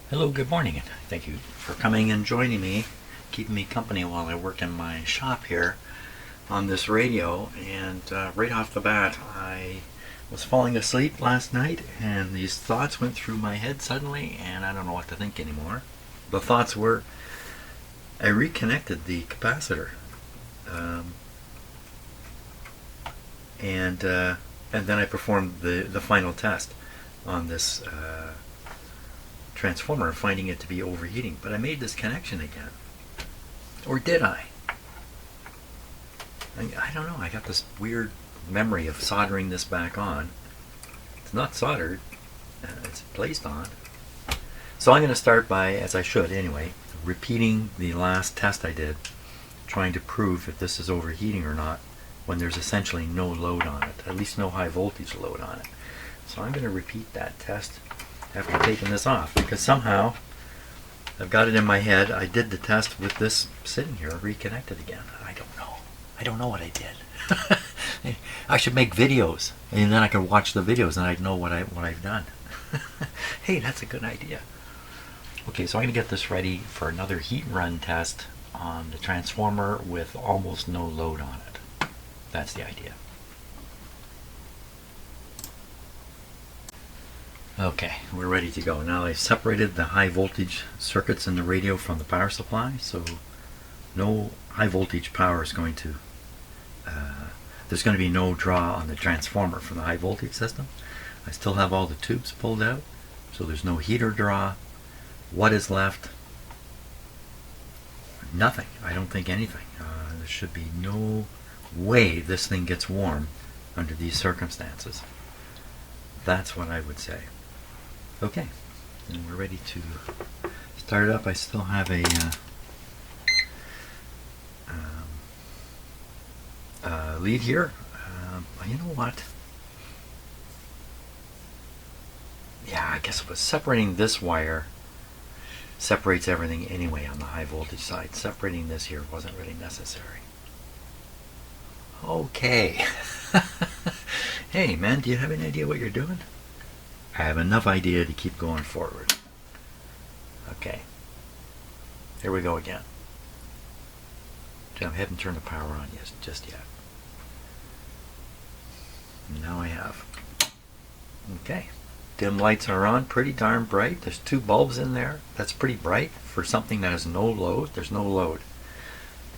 Hello, good morning, and thank you for coming and joining me, keeping me company while I work in my shop here on this radio. And right off the bat, I was falling asleep last night, and these thoughts went through my head suddenly, and I don't know what to think anymore. The thoughts were, I reconnected the capacitor, and then I performed the final test on this transformer, finding it to be overheating. But I made this connection again. Or did I? I don't know. I got this weird memory of soldering this back on. It's not soldered. It's placed on. So I'm going to start by, as I should anyway, repeating the last test I did, trying to prove if this is overheating or not when there's essentially no load on it, at least no high voltage load on it. So I'm going to repeat that test after taking this off, because somehow I've got it in my head. I did the test with this sitting here reconnected again. I don't know what I did. I should make videos, and then I can watch the videos and I'd know what I've done. Hey, that's a good idea. Okay, so I'm going to get this ready for another heat run test on the transformer with almost no load on it. That's the idea. Okay, we're ready to go. Now I've separated the high voltage circuits in the radio from the power supply, so no high voltage power is going to, there's going to be no draw on the transformer from the high voltage system. I still have all the tubes pulled out, so there's no heater draw. What is left? Nothing. I don't think anything. There should be no way this thing gets warm under these circumstances. That's what I would say. Okay, and we're ready to start it up. I still have a lead here. You know what? Yeah, I guess it was separating this wire separates everything anyway on the high voltage side. Separating this here wasn't really necessary. Okay. Hey man, do you have any idea what you're doing? I have enough idea to keep going forward. Okay. Here we go again. I haven't turned the power on just yet. Now I have. Okay. Dim lights are on, pretty darn bright. There's 2 bulbs in there. That's pretty bright for something that has no load. There's no load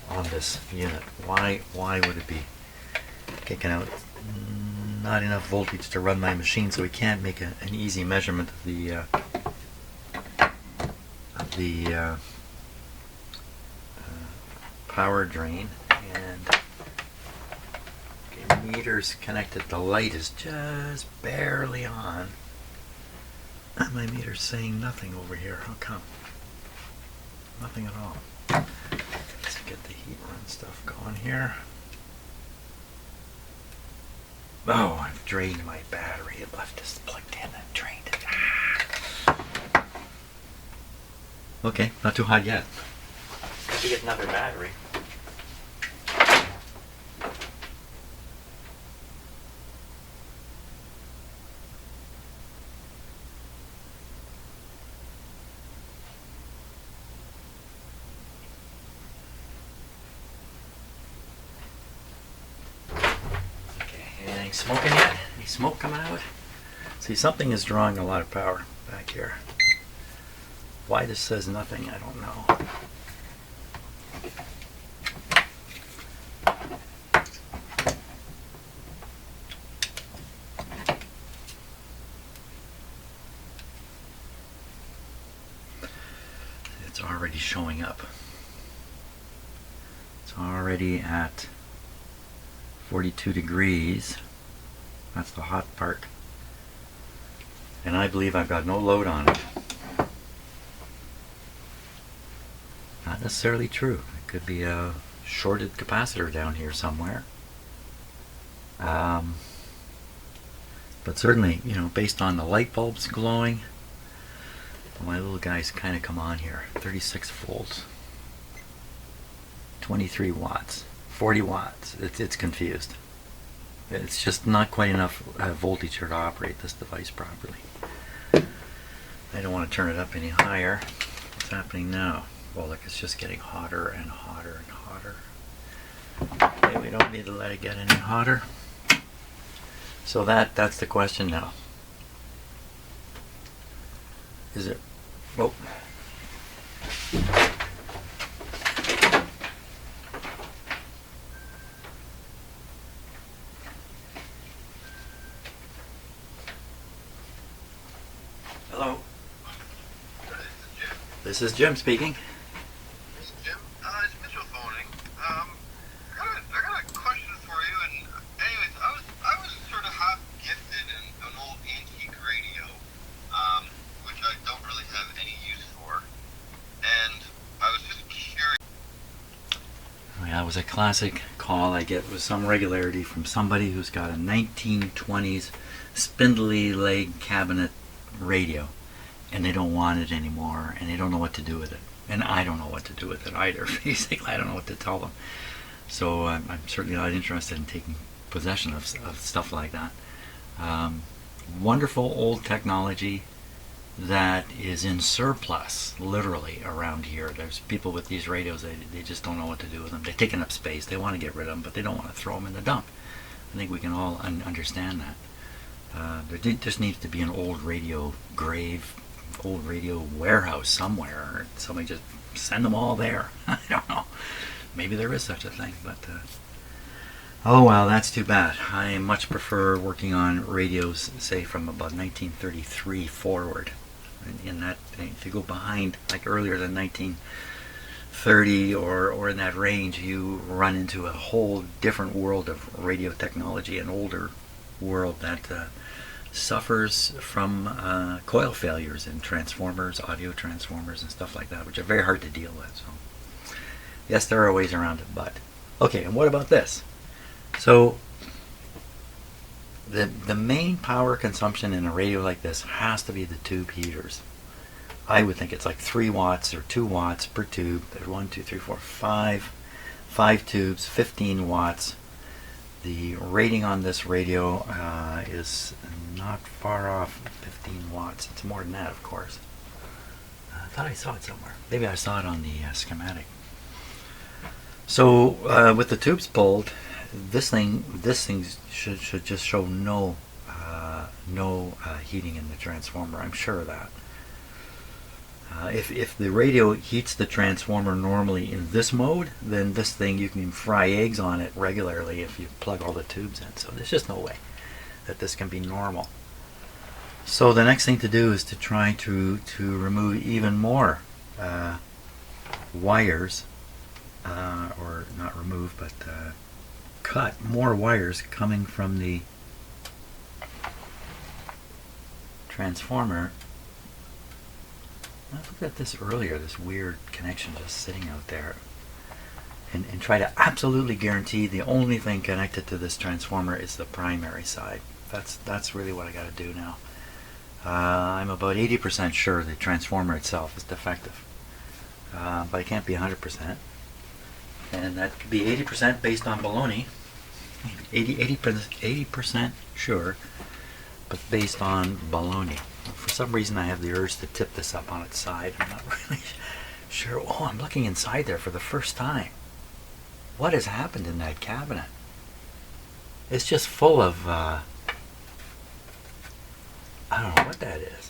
on this unit. Why would it be kicking out not enough voltage to run my machine, so we can't make an easy measurement of the power drain. And okay, meter's connected. The light is just barely on. My meter's saying nothing over here. How come? Nothing at all. Let's get the heat run stuff going here. Oh, I've drained my battery. It left this plugged in and drained it. Ah. Okay, not too hot yet. Have to get another battery. Smoking yet? Any smoke coming out? See, something is drawing a lot of power back here. Why this says nothing, I don't know. It's already showing up. It's already at 42 degrees. That's the hot part. And I believe I've got no load on it. Not necessarily true. It could be a shorted capacitor down here somewhere. But certainly, you know, based on the light bulbs glowing, my little guys kind of come on here. 36 volts. 23 watts. 40 watts. It's confused. It's just not quite enough voltage here to operate this device properly. I I don't want to turn it up any higher. What's happening now? Well, look, it's just getting hotter and hotter and hotter. Okay, we don't need to let it get any hotter. So that's the question now. Is it? Oh. Hello. This is Jim speaking. This is Jim. It's Mitchell phoning. I got a question for you. And anyways, I was sort of half gifted in an old antique radio, which I don't really have any use for. And I was just curious. Yeah, that was a classic call I get with some regularity from somebody who's got a 1920s spindly leg cabinet radio, and they don't want it anymore, and they don't know what to do with it, and I don't know what to do with it either. Basically, I don't know what to tell them. So I'm certainly not interested in taking possession of stuff like that. Wonderful old technology that is in surplus, literally, around here. There's people with these radios, they just don't know what to do with them. They're taking up space. They want to get rid of them, but they don't want to throw them in the dump. I think we can all understand that. There just needs to be an old radio grave, old radio warehouse somewhere, or somebody just send them all there. I don't know. Maybe there is such a thing, but oh well, that's too bad. I much prefer working on radios, say from about 1933 forward. In that, if you go behind, like earlier than 1930 or in that range, you run into a whole different world of radio technology, an older world that suffers from coil failures in transformers, audio transformers, and stuff like that, which are very hard to deal with. So, yes, there are ways around it, but okay. And what about this? So, the main power consumption in a radio like this has to be the tube heaters. I would think it's like 3 watts or 2 watts per tube. There's 1, 2, 3, 4, 5 tubes, 15 watts. The rating on this radio is not far off 15 watts. It's more than that, of course. I thought I saw it somewhere. Maybe I saw it on the schematic. So with the tubes pulled, this thing should just show no heating in the transformer. I'm sure of that. If the radio heats the transformer normally in this mode, then this thing, you can fry eggs on it regularly if you plug all the tubes in. So there's just no way that this can be normal. So the next thing to do is to try to remove even more wires, or not remove, but cut more wires coming from the transformer. I looked at this earlier, this weird connection just sitting out there, and try to absolutely guarantee the only thing connected to this transformer is the primary side. That's really what I got to do now. I'm about 80% sure the transformer itself is defective, but I can't be 100%, and that could be 80% based on baloney. 80% sure, but based on baloney. For some reason I have the urge to tip this up on its side. I'm not really sure. Oh, I'm looking inside there for the first time. What has happened in that cabinet? It's just full of, I don't know what that is.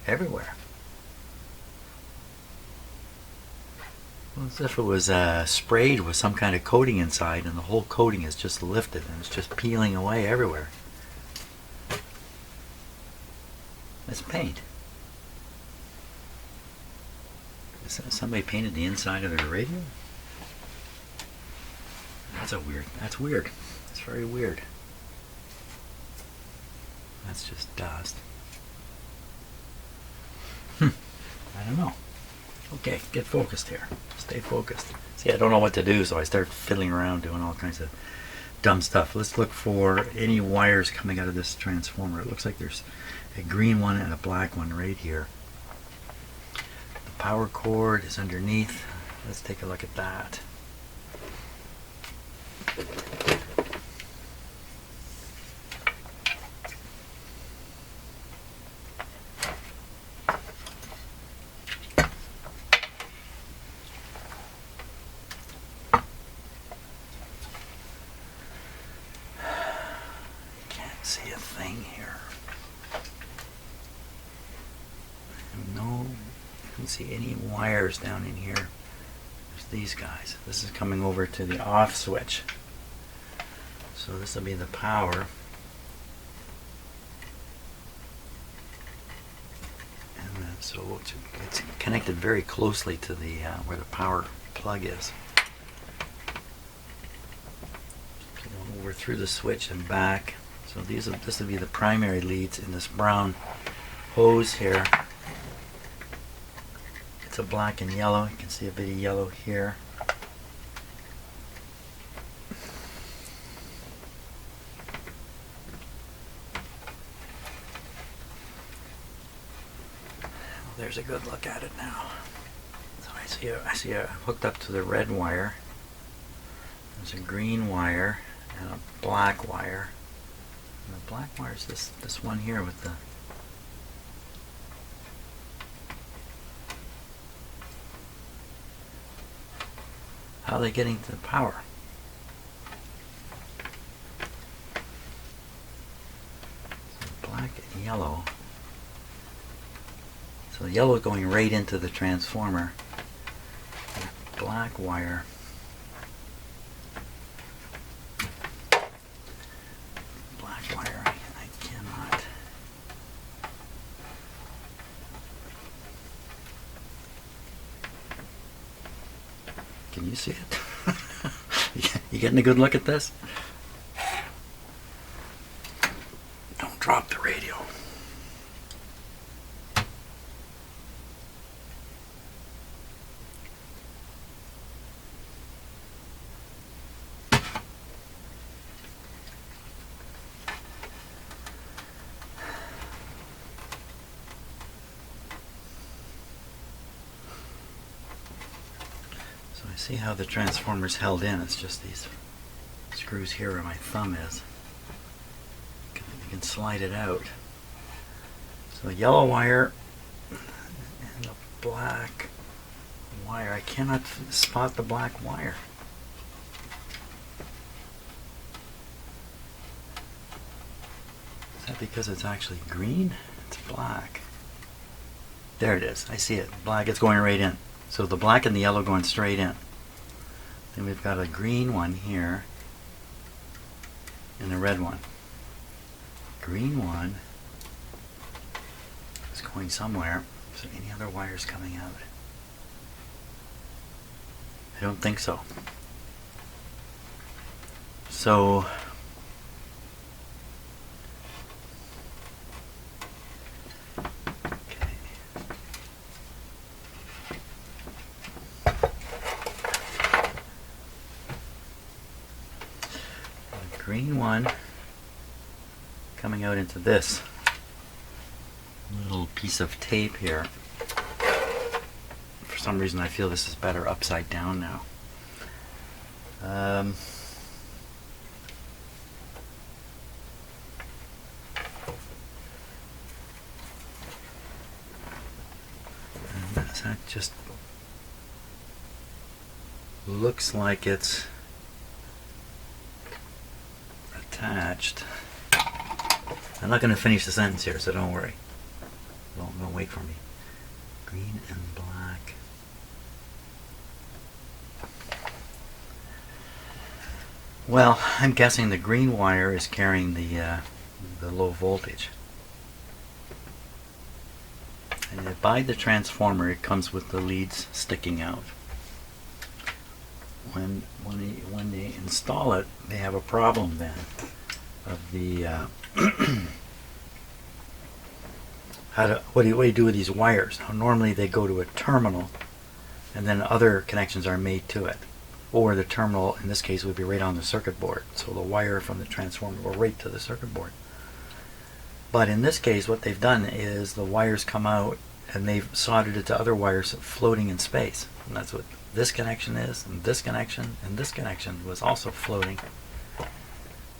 Everywhere. Well, as if it was sprayed with some kind of coating inside, and the whole coating is just lifted and it's just peeling away everywhere. It's paint. Somebody painted the inside of their radio? That's weird. That's very weird. That's just dust. I don't know. Okay, get focused here. Stay focused. See, I don't know what to do, so I start fiddling around doing all kinds of dumb stuff. Let's look for any wires coming out of this transformer. It looks like there's a green one and a black one right here. The power cord is underneath. Let's take a look at that. thing here. No, you can see any wires down in here. There's these guys. This is coming over to the off switch. So this will be the power. And then, so it's connected very closely to the where the power plug is. Going over through the switch and back. So this will be the primary leads in this brown hose here. It's a black and yellow. You can see a bit of yellow here. There's a good look at it now. So I see a hooked up to the red wire. There's a green wire and a black wire. And the black wire is this one here with the how are they getting to the power? So black and yellow. So the yellow going right into the transformer. The black wire. Black wire, I cannot. Can you see it? You getting a good look at this? Don't drop the radio. See how the transformer's held in. It's just these screws here where my thumb is. You can slide it out. So yellow wire and a black wire. I cannot spot the black wire. Is that because it's actually green? It's black. There it is. I see it. Black. It's going right in. So the black and the yellow going straight in. Then we've got a green one here and a red one. Green one is going somewhere. Is there any other wires coming out? I don't think so. So green one coming out into this little piece of tape here. For some reason I feel this is better upside down now. And that just looks like it's attached. I'm not going to finish the sentence here, so don't worry. Don't wait for me. Green and black. Well, I'm guessing the green wire is carrying the low voltage. And by the transformer, it comes with the leads sticking out. When they install it, they have a problem then of the what do you do with these wires? Now, normally they go to a terminal, and then other connections are made to it, or the terminal in this case would be right on the circuit board. So the wire from the transformer will right to the circuit board. But in this case, what they've done is the wires come out, and they've soldered it to other wires floating in space, and that's what this connection is, and this connection was also floating,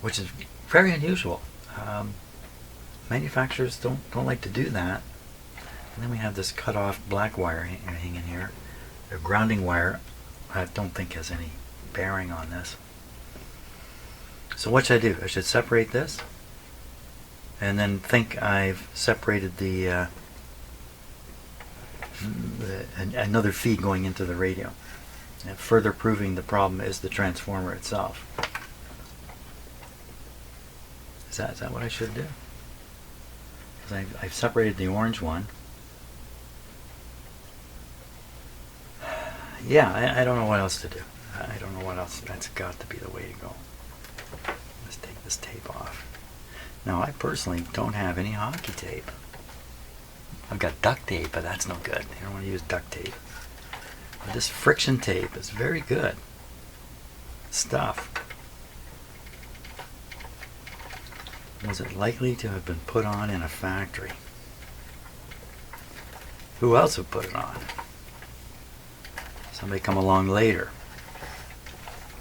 which is very unusual. Manufacturers don't like to do that. And then we have this cut off black wire hanging here. The grounding wire I don't think has any bearing on this. So what should I do? I should separate this. and then think I've separated another feed going into the radio, and further proving the problem is the transformer itself. Is that what I should do? Because I've separated the orange one. Yeah, I don't know what else to do. I don't know what else. That's got to be the way to go. Let's take this tape off. Now, I personally don't have any hockey tape. I've got duct tape, but that's no good. You don't want to use duct tape. But this friction tape is very good stuff. Was it likely to have been put on in a factory? Who else would put it on? Somebody come along later.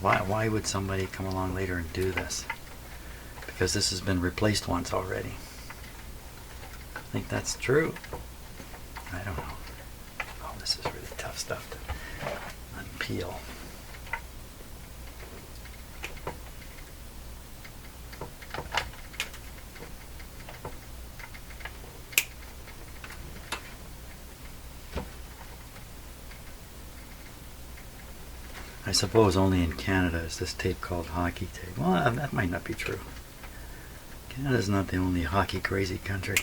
Why would somebody come along later and do this? Because this has been replaced once already. I think that's true. I don't know. Oh, this is really tough stuff to unpeel. I suppose only in Canada is this tape called hockey tape. Well, that might not be true. Canada's not the only hockey crazy country.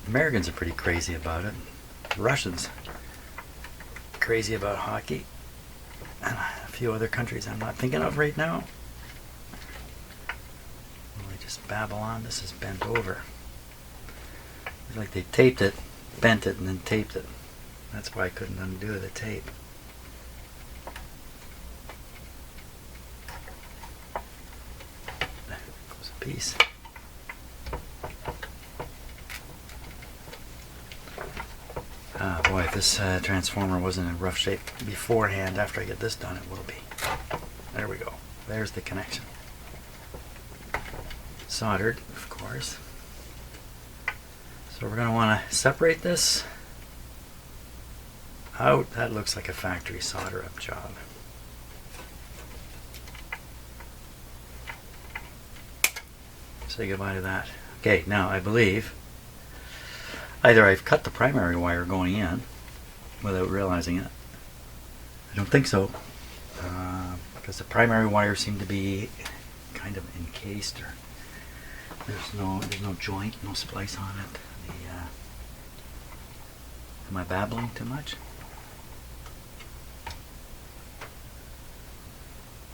Americans are pretty crazy about it. Russians crazy about hockey. And a few other countries I'm not thinking of right now. Well, I just babble on. This is bent over. It's like they taped it, bent it, and then taped it. That's why I couldn't undo the tape. Piece. Ah, boy, if this transformer wasn't in rough shape beforehand, after I get this done, it will be. There we go. There's the connection. Soldered, of course. So we're going to want to separate this out. That looks like a factory solder up job. Say goodbye to that. Okay, now I believe either I've cut the primary wire going in without realizing it. I don't think so, because the primary wire seemed to be kind of encased, or there's no joint, no splice on it. Am I babbling too much?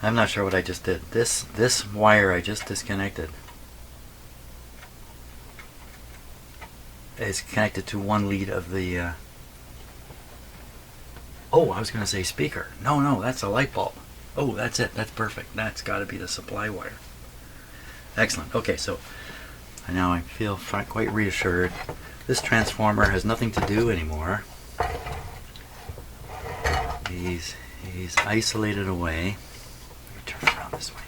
I'm not sure what I just did. This wire I just disconnected is connected to one lead of the oh, I was going to say speaker. No, that's a light bulb. Oh, that's it. That's perfect. That's got to be the supply wire. Excellent. Okay, so now I feel quite reassured. This transformer has nothing to do anymore. He's isolated away. Let me turn around this way.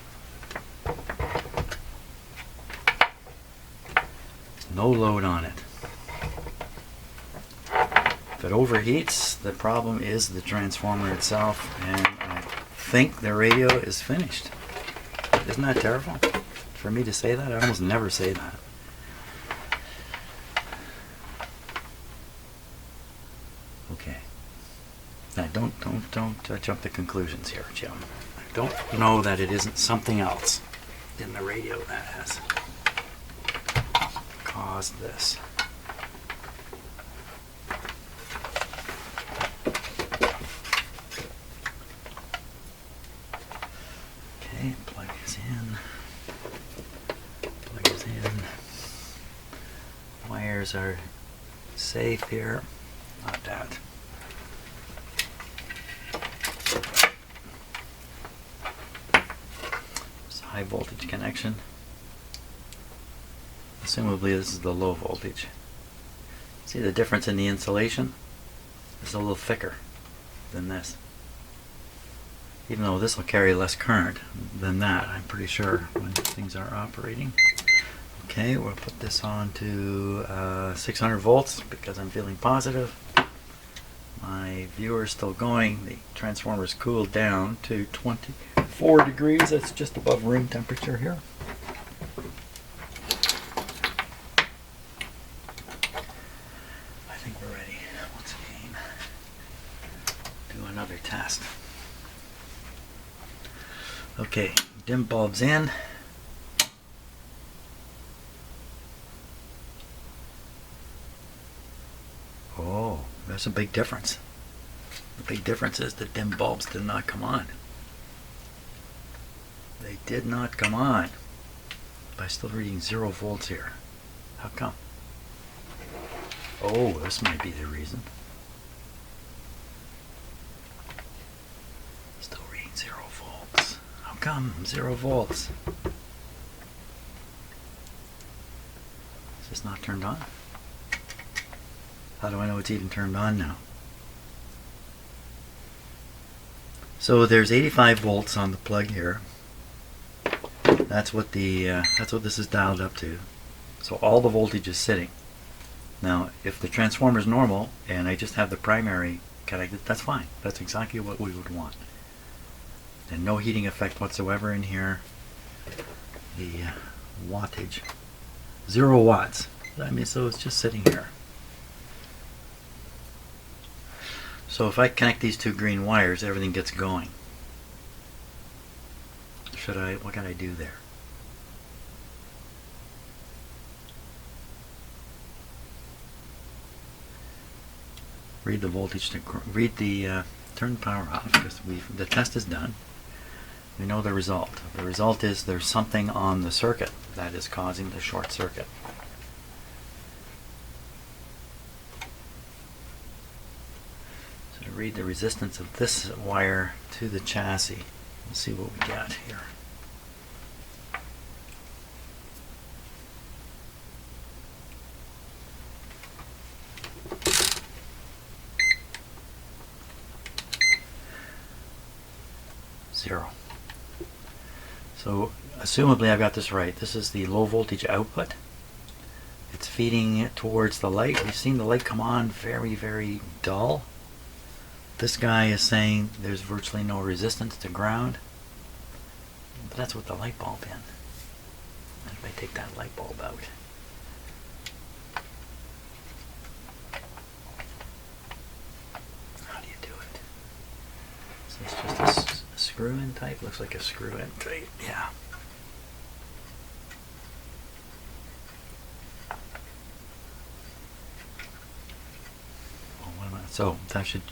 There's no load on it. If it overheats, the problem is the transformer itself, and I think the radio is finished. Isn't that terrible for me to say that? I almost never say that. Okay. Now don't jump to conclusions here, Jim. I don't know that it isn't something else in the radio that has caused this. Are safe here. Not that. It's a high voltage connection. Assumably this is the low voltage. See the difference in the insulation? It's a little thicker than this. Even though this will carry less current than that, I'm pretty sure, when things are operating. Okay, we'll put this on to 600 volts because I'm feeling positive. My viewer's still going. The transformer's cooled down to 24 degrees. That's just above room temperature here. Okay, dim bulbs in. Oh, there's a big difference. The big difference is the dim bulbs did not come on. They did not come on. But I'm still reading 0 volts here. How come? Oh, this might be the reason. Still reading 0 volts. How come 0 volts? Is this not turned on? How do I know it's even turned on now? So there's 85 volts on the plug here. That's what this is dialed up to. So all the voltage is sitting. Now, if the transformer is normal and I just have the primary connected, that's fine. That's exactly what we would want. And no heating effect whatsoever in here. The wattage, 0 watts. I mean, so it's just sitting here. So if I connect these 2 green wires, everything gets going. What can I do there? Read the voltage to turn the power off, because the test is done. We know the result. The result is there's something on the circuit that is causing the short circuit. So to read the resistance of this wire to the chassis, let's see what we got here. Zero. So assumably I've got this right. This is the low voltage output. It's feeding it towards the light. We've seen the light come on very, very dull. This guy is saying there's virtually no resistance to ground. But that's with the light bulb in. And if I take that light bulb out, how do you do it? So it's just a screw-in type. Looks like a screw-in type. Yeah. So that should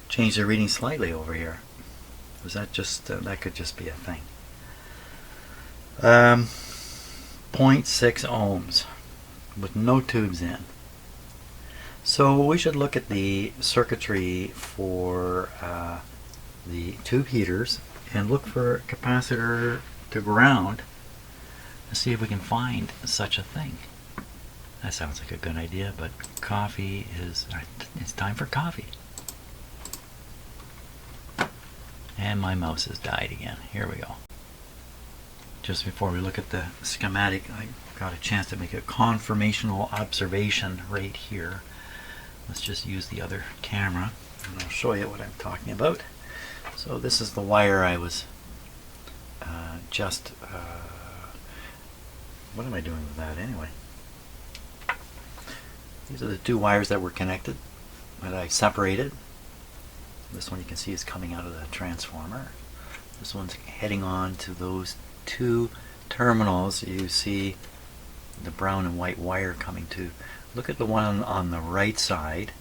change the reading slightly over here. Was that just that could just be a thing. 0.6 ohms with no tubes in. So we should look at the circuitry for the tube heaters and look for capacitor to ground to see if we can find such a thing. That sounds like a good idea, but coffee is, it's time for coffee. And my mouse has died again. Here we go. Just before we look at the schematic, I got a chance to make a conformational observation right here. Let's just use the other camera and I'll show you what I'm talking about. So this is the wire I was what am I doing with that anyway? These are the 2 wires that were connected that I separated. This one you can see is coming out of the transformer. This one's heading on to those 2 terminals. You see the brown and white wire coming to. Look at the one on the right side.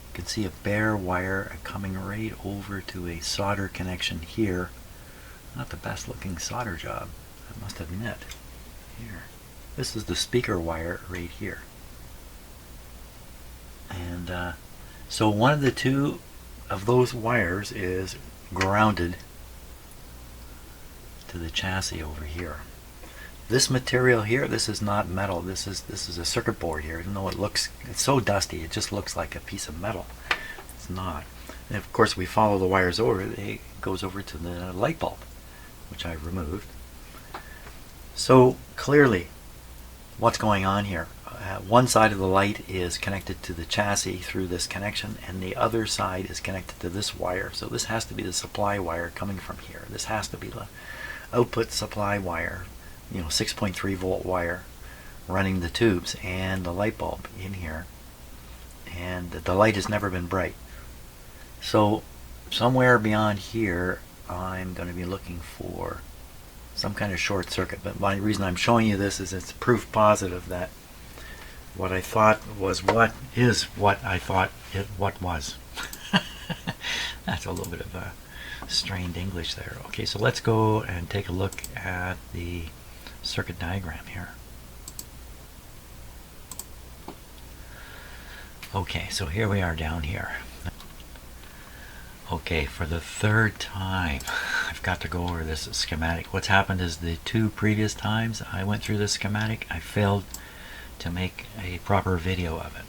You can see a bare wire coming right over to a solder connection here. Not the best looking solder job, I must admit. Here. This is the speaker wire right here. And so one of the 2 of those wires is grounded to the chassis over here. This material here, this is not metal. This is a circuit board here. Even though it's so dusty, it just looks like a piece of metal. It's not. And of course, we follow the wires over. It goes over to the light bulb, which I removed. So clearly, what's going on here? One side of the light is connected to the chassis through this connection, and the other side is connected to this wire. So this has to be the supply wire coming from here. This has to be the output supply wire, 6.3 volt wire running the tubes and the light bulb in here. And the light has never been bright. So somewhere beyond here I'm going to be looking for some kind of short circuit. But the reason I'm showing you this is it's proof positive that what I thought was what is what I thought it what was. That's a little bit of a strained English there. Okay, so let's go and take a look at the circuit diagram here. Okay, so here we are down here. Okay, for the third time, I've got to go over this schematic. What's happened is the two previous times I went through this schematic, I failed to make a proper video of it.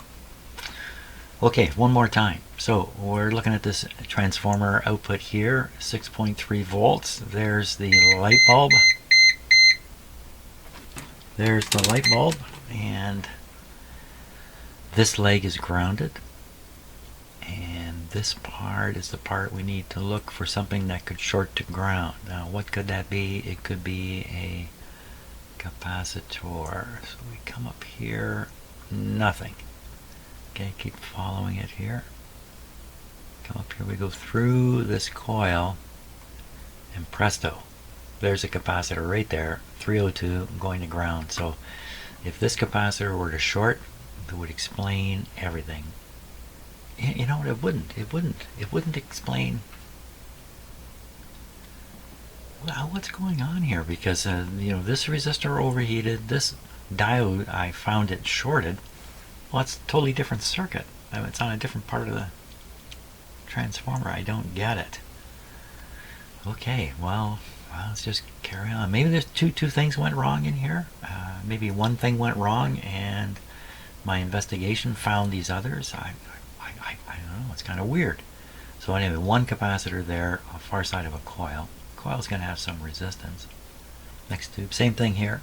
Okay, one more time. So we're looking at this transformer output here, 6.3 volts. There's the light bulb. There's the light bulb, and this leg is grounded. And this part is the part we need to look for something that could short to ground. Now, what could that be? It could be a capacitor. So we come up here, nothing. Okay, keep following it here. Come up here, we go through this coil, and presto, there's a capacitor right there, 302 going to ground. So if this capacitor were to short, it would explain everything. You know what? It wouldn't explain what's going on here, because you know, this resistor overheated, this diode, I found it shorted. Well, it's a totally different circuit. I mean, it's on a different part of the transformer. I don't get it. Okay, well, let's just carry on. Maybe there's two things went wrong in here. Maybe one thing went wrong, and my investigation found these others. I don't know. It's kind of weird. So anyway, one capacitor there, on the far side of a coil. Coil's going to have some resistance. Next tube, same thing here.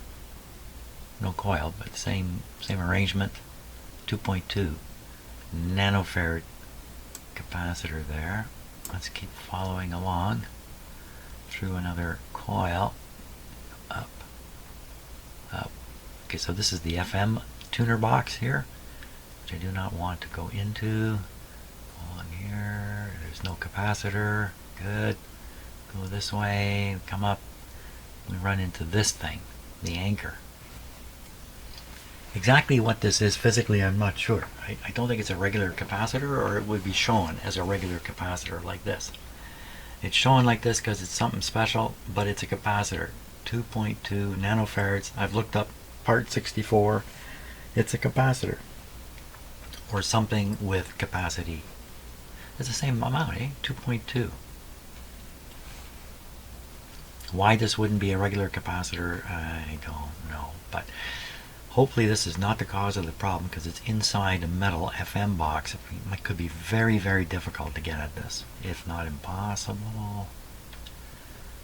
No coil, but same arrangement. 2.2 nanofarad capacitor there. Let's keep following along through another coil. Up. Okay, so this is the FM tuner box here, which I do not want to go into. Go along here. There's no capacitor. Good. Go this way. Come up. We run into this thing, the anchor. Exactly what this is physically, I'm not sure. I don't think it's a regular capacitor, or it would be shown as a regular capacitor like this. It's shown like this because it's something special, but it's a capacitor. 2.2 nanofarads. I've looked up part 64. It's a capacitor. Or something with capacity. It's the same amount, eh? 2.2. Why this wouldn't be a regular capacitor, I don't know. But hopefully this is not the cause of the problem, because it's inside a metal FM box. It could be very, very difficult to get at this, if not impossible.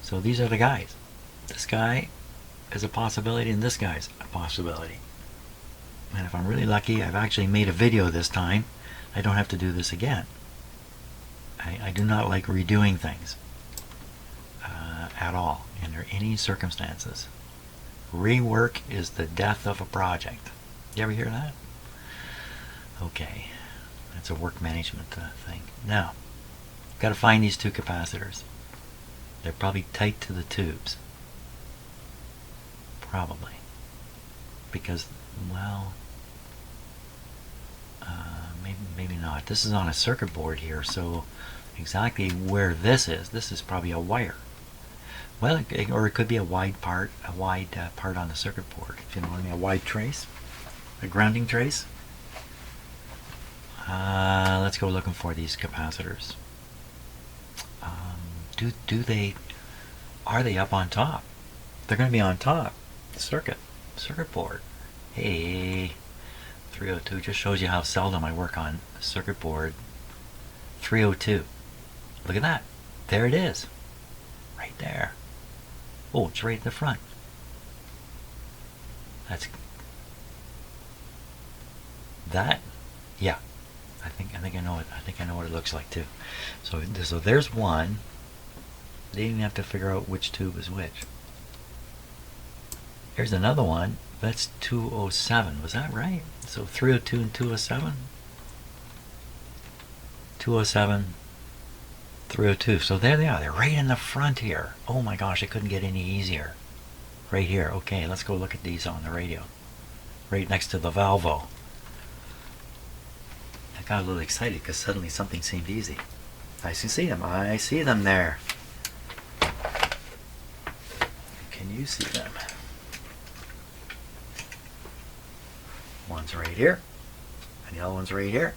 So these are the guys. This guy is a possibility, and this guy's a possibility. And if I'm really lucky, I've actually made a video this time. I don't have to do this again. I do not like redoing things at all, under any circumstances. Rework is the death of a project. You ever hear that? Okay, that's a work management thing. Now, got to find these two capacitors. They're probably tight to the tubes. Probably. Because, well, maybe not. This is on a circuit board here, so exactly where this is probably a wire. Well, or it could be a wide part on the circuit board. If you know what I mean, a wide trace, a grounding trace. Let's go looking for these capacitors. Are they up on top? They're going to be on top. Circuit board. Hey, 302 just shows you how seldom I work on a circuit board. 302. Look at that. There it is. Right there. Oh, it's right at the front. That's that. Yeah, I think I know it. I think I know what it looks like too. So there's one. They didn't have to figure out which tube is which. Here's another one. That's 207. Was that right? So 302 and 207. 207. 302. So there they are. They're right in the front here. Oh my gosh, it couldn't get any easier. Right here. Okay, let's go look at these on the radio. Right next to the valvo. I got a little excited because suddenly something seemed easy. I can see them. I see them there. Can you see them? One's right here, and the other one's right here.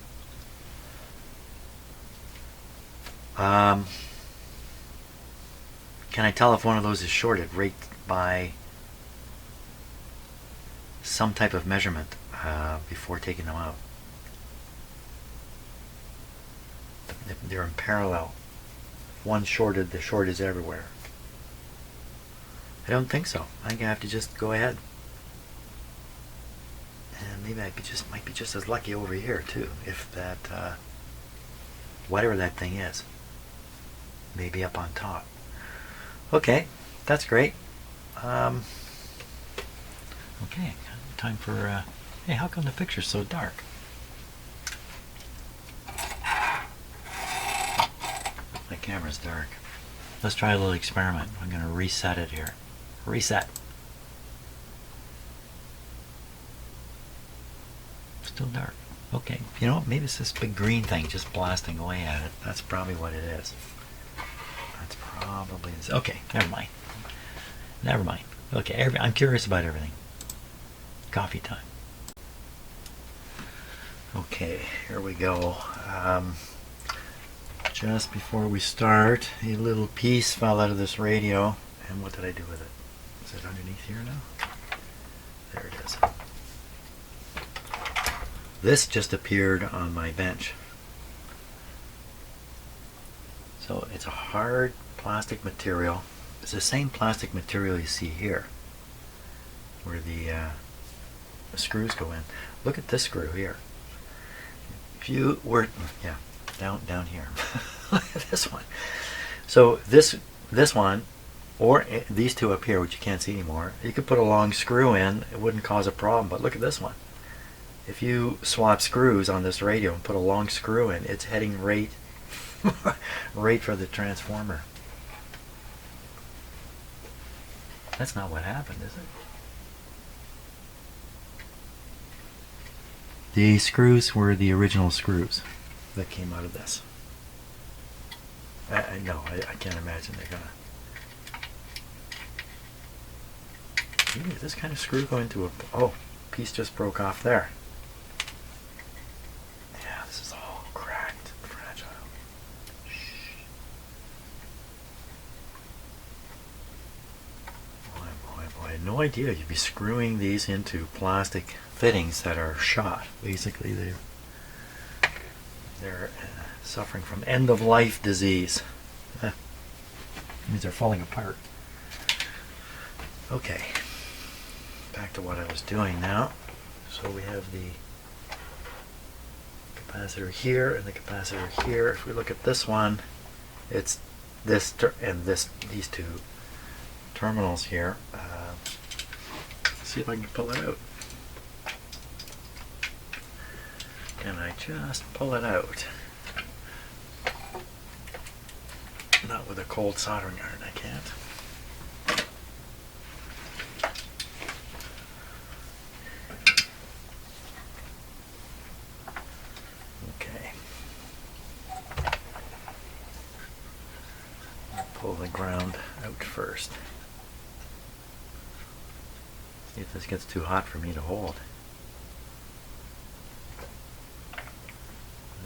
Can I tell if one of those is shorted right by some type of measurement before taking them out? They're in parallel. One shorted, the short is everywhere. I don't think so. I think I have to just go ahead. And maybe I might be just as lucky over here too, if that, whatever that thing is, maybe up on top. Okay, that's great. Okay, time for, hey, how come the picture's so dark? My camera's dark. Let's try a little experiment. I'm going to reset it here. Reset. Still dark. Okay, you know what? Maybe it's this big green thing just blasting away at it. That's probably what it is. That's probably... Okay, never mind. Never mind. Okay, I'm curious about everything. Coffee time. Okay, here we go. Just before we start, a little piece fell out of this radio. And what did I do with it? Is it underneath here now? There it is. This just appeared on my bench. So it's a hard plastic material. It's the same plastic material you see here, where the screws go in. Look at this screw here. If you were, yeah, down here. Look at this one. So this one, or these two up here, which you can't see anymore, you could put a long screw in. It wouldn't cause a problem. But look at this one. If you swap screws on this radio and put a long screw in, it's heading right for the transformer. That's not what happened, is it? The screws were the original screws that came out of this. No, I can't imagine they're gonna... Maybe this kind of screw go into a... Oh, piece just broke off there. Yeah, this is all cracked, fragile. Boy, I had no idea you'd be screwing these into plastic fittings that are shot. Basically, they're suffering from end-of-life disease. Means they're falling apart. Okay, back to what I was doing now. So we have the capacitor here and the capacitor here. If we look at this one, it's this and these two terminals here. See if I can pull it out. Can I just pull it out? Not with a cold soldering iron, I can't. Okay. I'll pull the ground out first. See if this gets too hot for me to hold.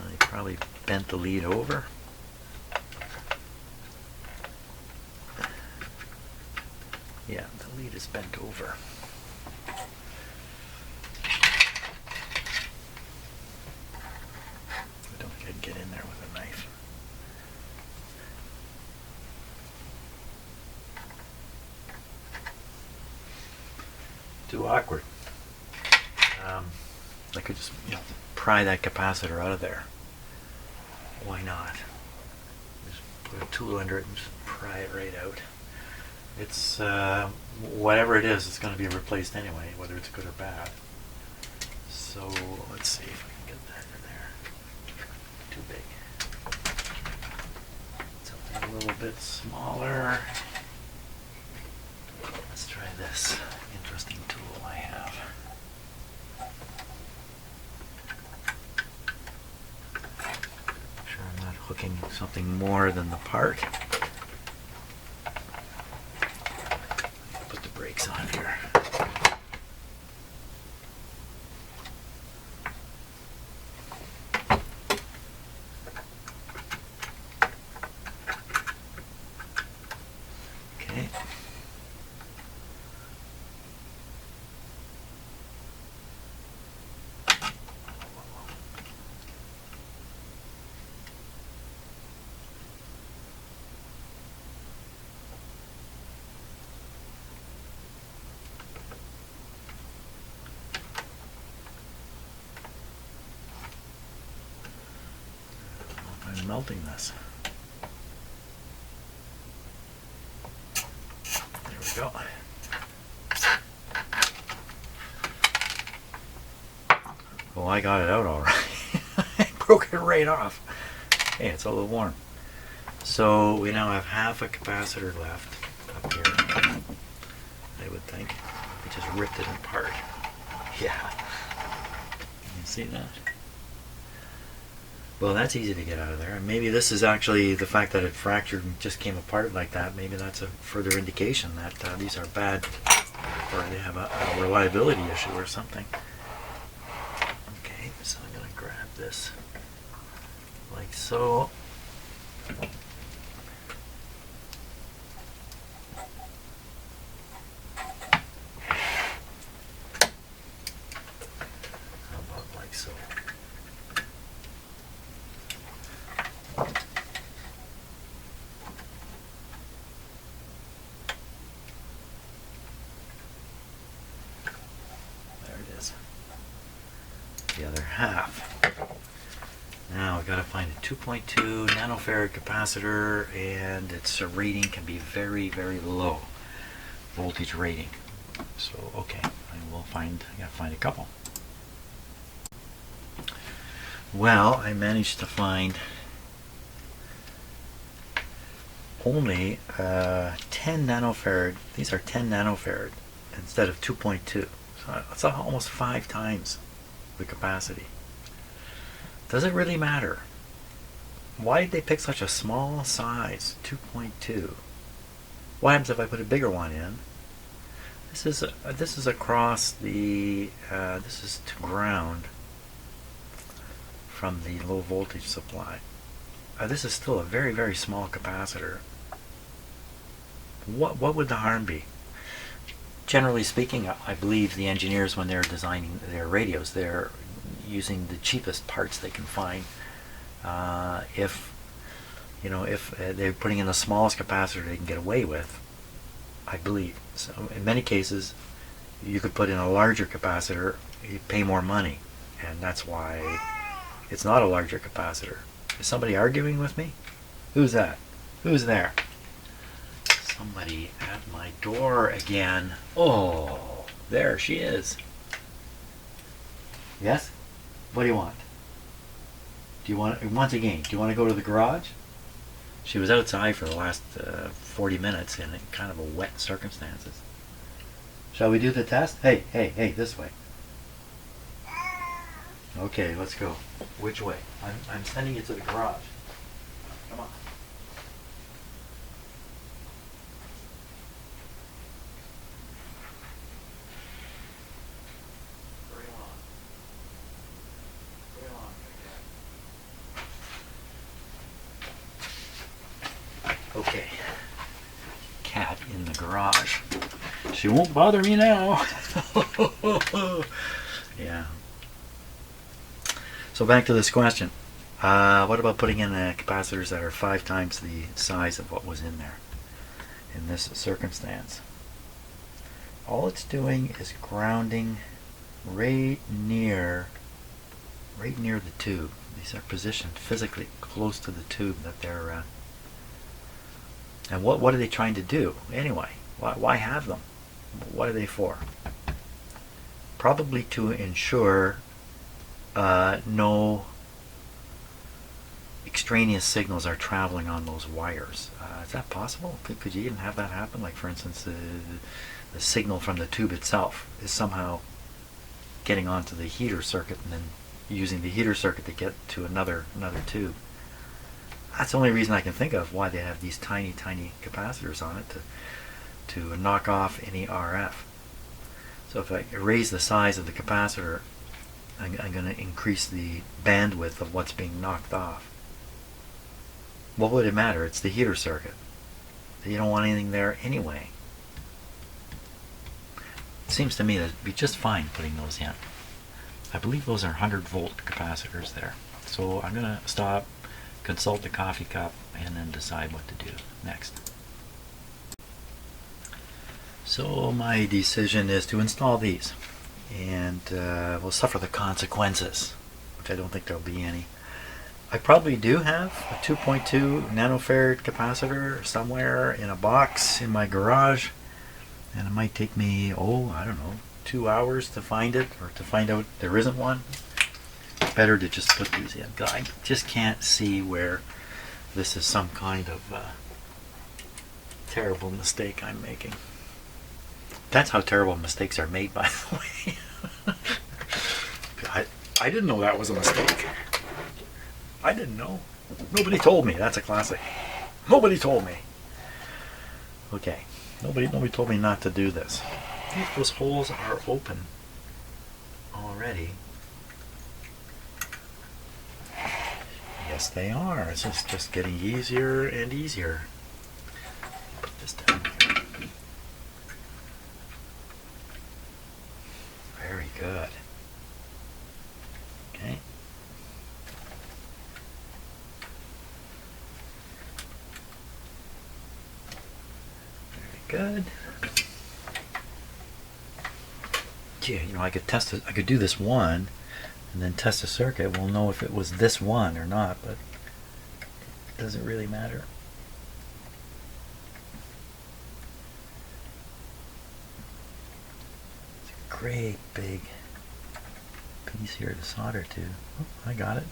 I probably bent the lead over. Yeah, the lead is bent over. I don't think I can get in there with a knife. Too awkward. I could just, pry that capacitor out of there. Why not? Just put a tool under it and just pry it right out. It's whatever it is, it's going to be replaced anyway, whether it's good or bad. So let's see if I can get that in there. Too big. bit smaller. Let's try this interesting tool I have. Make sure I'm not hooking something more than the part. Put the brakes on here. Okay. I'm melting this. There we go. Well, I got it out all right. I broke it right off. Hey, it's a little warm. So we now have half a capacitor left up here, I would think. We just ripped it apart. Yeah. You see that? Well, that's easy to get out of there. And maybe this is actually the fact that it fractured and just came apart like that. Maybe that's a further indication that these are bad, or they have a reliability issue or something. Okay, so I'm going to grab this like so. How about like so? There it is. The other half. Now we've got to find a 2.2 nanofarad capacitor, and its rating can be very, very low voltage rating. So okay, I gotta find a couple. Well, I managed to find only 10 nanofarad. These are 10 nanofarad instead of 2.2. So it's almost 5 times the capacity. Does it really matter? Why did they pick such a small size, 2.2? What happens if I put a bigger one in? This is across the this is to ground from the low voltage supply. This is still a very, very small capacitor. What would the harm be? Generally speaking, I believe the engineers, when they're designing their radios, they're using the cheapest parts they can find. If they're putting in the smallest capacitor they can get away with, I believe. So in many cases, you could put in a larger capacitor, you pay more money, and that's why it's not a larger capacitor. Is somebody arguing with me? Who's that? Who's there? Somebody at my door again. Oh, there she is. Yes? What do you want? Once again, do you want to go to the garage? She was outside for the last 40 minutes in kind of a wet circumstances. Shall we do the test? Hey, this way. Okay, let's go. Which way? I'm sending you to the garage. Come on. Hurry along. Hurry along, big guy. Okay. Cat in the garage. She won't bother me now. Yeah. So back to this question. What about putting in capacitors that are 5 times the size of what was in there in this circumstance? All it's doing is grounding right near the tube. These are positioned physically close to the tube that they're and what are they trying to do anyway? Why have them? What are they for? Probably to ensure no extraneous signals are traveling on those wires. Is that possible? Could you even have that happen? Like, for instance, the signal from the tube itself is somehow getting onto the heater circuit and then using the heater circuit to get to another tube. That's the only reason I can think of why they have these tiny capacitors on it, to knock off any RF. So if I raise the size of the capacitor, I'm going to increase the bandwidth of what's being knocked off. What would it matter? It's the heater circuit. You don't want anything there anyway. It seems to me that it'd be just fine putting those in. I believe those are 100-volt capacitors there. So I'm going to stop, consult the coffee cup, and then decide what to do next. So my decision is to install these, and we'll suffer the consequences, which I don't think there'll be any. I probably do have a 2.2 nanofarad capacitor somewhere in a box in my garage, and it might take me, I don't know, 2 hours to find it, or to find out there isn't one. Better to just put these in. I just can't see where this is some kind of terrible mistake I'm making. That's how terrible mistakes are made, by the way. I didn't know that was a mistake. I didn't know. Nobody told me. That's a classic. Nobody told me. Okay. Nobody told me not to do this. Those holes are open already. Yes, they are. It's just getting easier and easier. Put this down here. Very good. Okay. Very good. Gee, I could test it. I could do this one and then test the circuit. We'll know if it was this one or not, but it doesn't really matter. It's a great big piece here to solder to. Oh, I got it.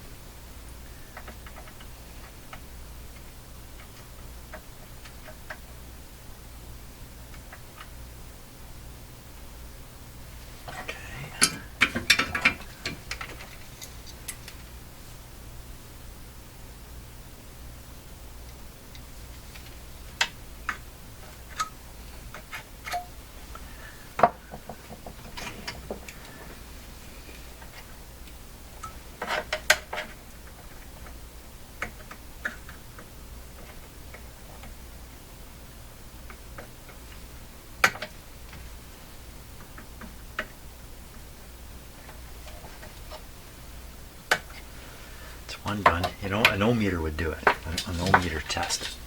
One done. An ohmmeter would do it. An ohmmeter test.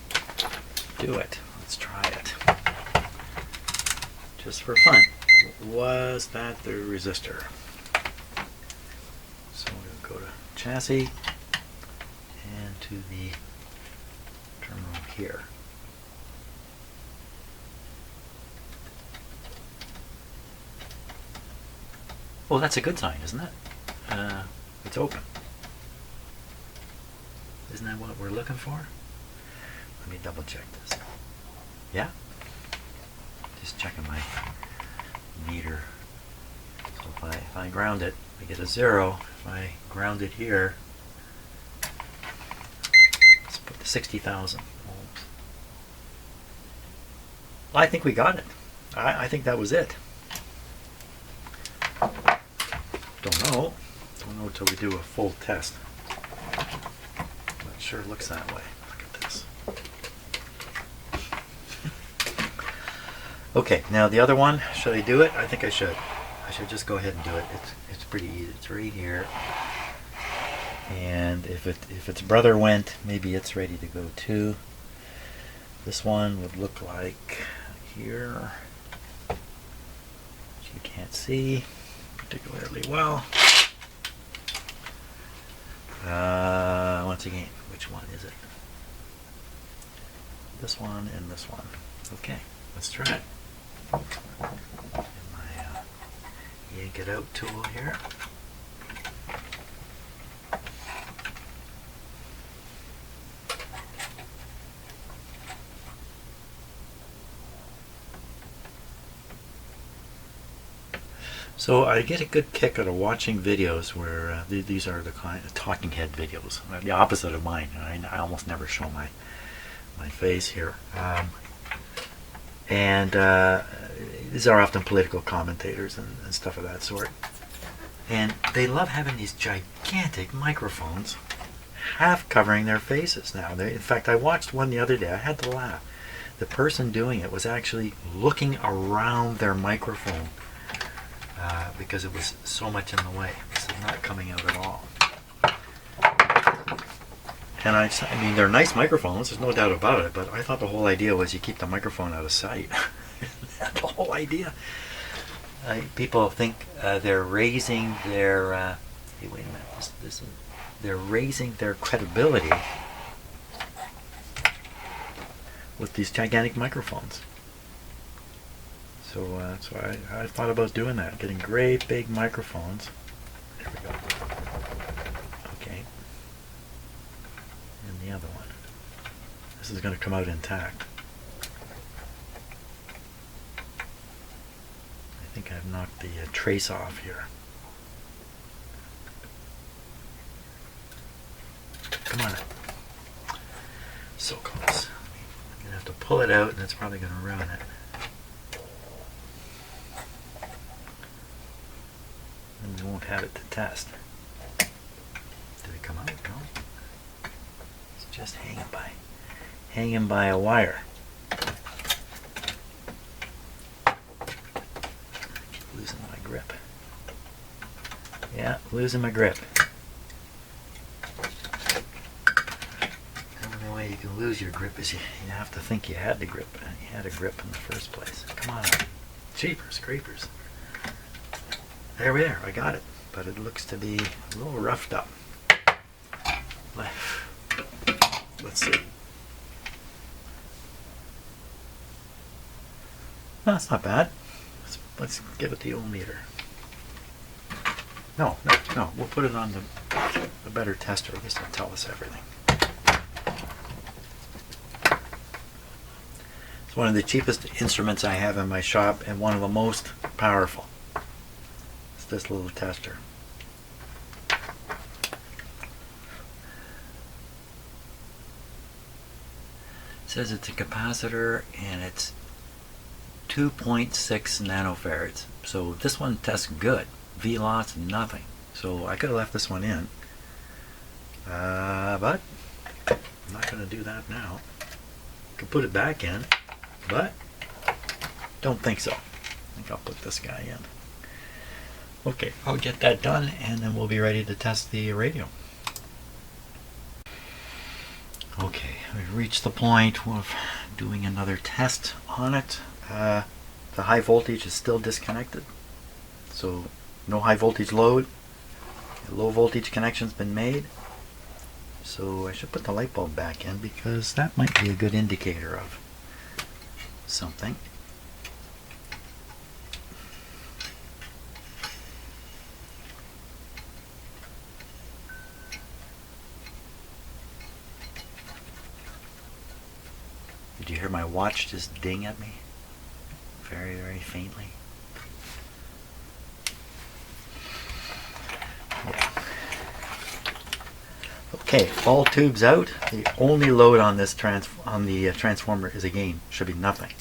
Do it. Let's try it. Just for fun. Was that the resistor? So we're going to go to chassis and to the terminal here. Well, that's a good sign, isn't it? It's open. Isn't that what we're looking for? Let me double check this. Yeah? Just checking my meter. So if I ground it, I get a 0. If I ground it here, let's put the 60,000 ohms. Well, I think we got it. I think that was it. Don't know. Don't know until we do a full test. Sure looks that way. Look at this. Okay, now the other one, should I do it? I think I should. I should just go ahead and do it. It's pretty easy. It's right here. And if its brother went, maybe it's ready to go too. This one would look like here, which you can't see particularly well. Once again, which one is it? This one and this one. Okay, let's try it. Get my yank it out tool here. So I get a good kick out of watching videos where these are the kind of talking head videos, the opposite of mine. I almost never show my face here. And these are often political commentators and stuff of that sort. And they love having these gigantic microphones half covering their faces now. In fact, I watched one the other day. I had to laugh. The person doing it was actually looking around their microphone because it was so much in the way. This is not coming out at all. And I mean, they're nice microphones, there's no doubt about it, but I thought the whole idea was you keep the microphone out of sight. That's the whole idea. People think they're raising their hey, wait a minute, they're raising their credibility with these gigantic microphones. So I thought about doing that, getting great big microphones. There we go. Okay. And the other one. This is going to come out intact. I think I've knocked the trace off here. Come on. So close. I'm going to have to pull it out, and it's probably going to ruin it. And we won't have it to test. Did it come out? No. It's just hanging by a wire. Losing my grip. Yeah, losing my grip. The only way you can lose your grip is you have to think you had the grip. You had a grip in the first place. Come on. Jeepers creepers. There we are. I got it. But it looks to be a little roughed up. Let's see. No, that's not bad. Let's give it the ohm-meter. No. We'll put it on the better tester. This will tell us everything. It's one of the cheapest instruments I have in my shop and one of the most powerful. It's this little tester. It says it's a capacitor and it's 2.6 nanofarad. So this one tests good. V-loss, nothing. So I could have left this one in. But I'm not going to do that now. Could put it back in, but don't think so. I think I'll put this guy in. Okay, I'll get that done and then we'll be ready to test the radio. Okay, we've reached the point of doing another test on it. The high voltage is still disconnected, so no high voltage load. The low voltage connection's been made, so I should put the light bulb back in because that might be a good indicator of something. Did you hear my watch just ding at me? Very, very faintly. Okay, all tubes out. The only load on this transformer is, again, should be nothing.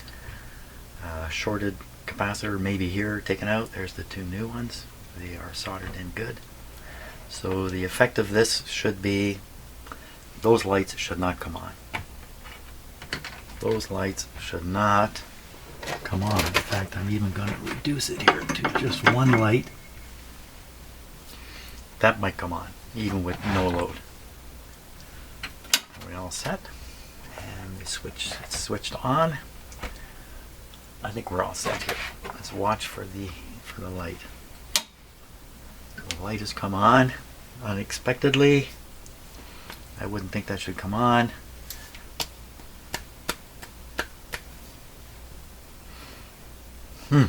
Shorted capacitor maybe here taken out. There's the two new ones. They are soldered in good. So the effect of this should be those lights should not come on. Those lights should not come on. In fact, I'm even going to reduce it here to just one light. That might come on, even with no load. Are we all set? And it's switched on. I think we're all set here. Let's watch for the light. The light has come on unexpectedly. I wouldn't think that should come on. I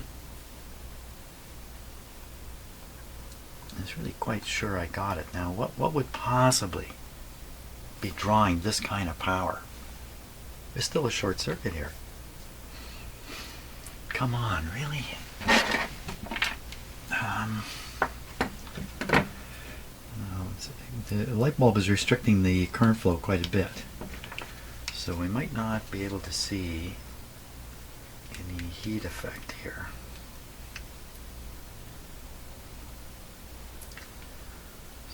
was really quite sure I got it. Now, what would possibly be drawing this kind of power? There's still a short circuit here. Come on, really? The light bulb is restricting the current flow quite a bit, so we might not be able to see any heat effect here.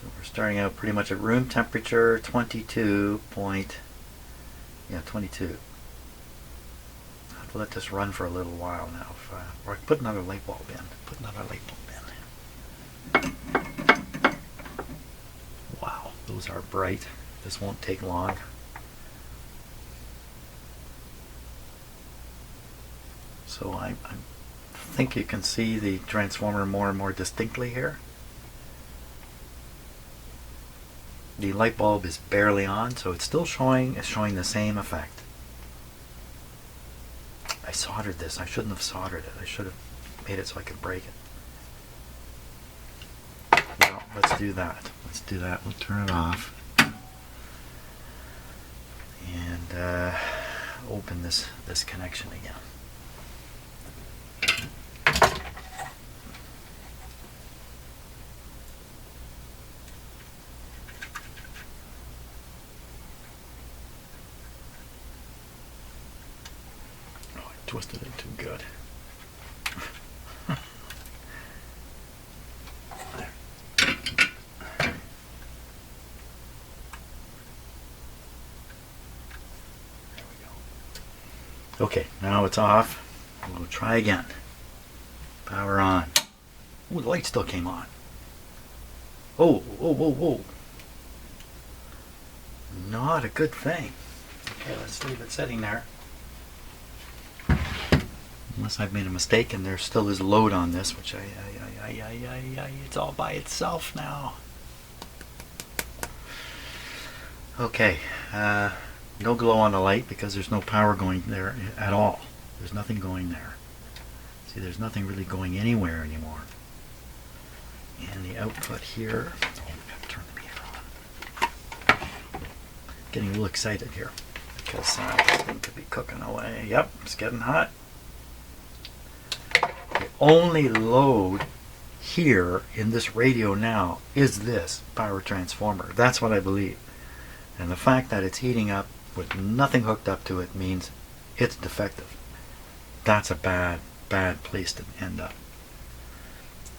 So we're starting out pretty much at room temperature, 22. Yeah, 22. I'll let this run for a little while now. Or put another light bulb in. Wow, those are bright. This won't take long. So I think you can see the transformer more and more distinctly here. The light bulb is barely on, so it's still showing the same effect. I soldered this. I shouldn't have soldered it. I should have made it so I could break it. Well, let's do that. We'll turn it off and open this connection again. Twisted it too good. There. There we go. Okay, now it's off. We'll try again. Power on. Ooh, the light still came on. Oh, whoa, whoa, whoa. Not a good thing. Okay, let's leave it sitting there. Unless I've made a mistake and there still is load on this, which it's all by itself now. Okay, no glow on the light because there's no power going there at all. There's nothing going there. See, there's nothing really going anywhere anymore. And the output here, oh, I have to turn the meter on. Getting a little excited here because this thing could be cooking away. Yep, it's getting hot. The only load here in this radio now is this power transformer. That's what I believe. And the fact that it's heating up with nothing hooked up to it means it's defective. That's a bad place to end up.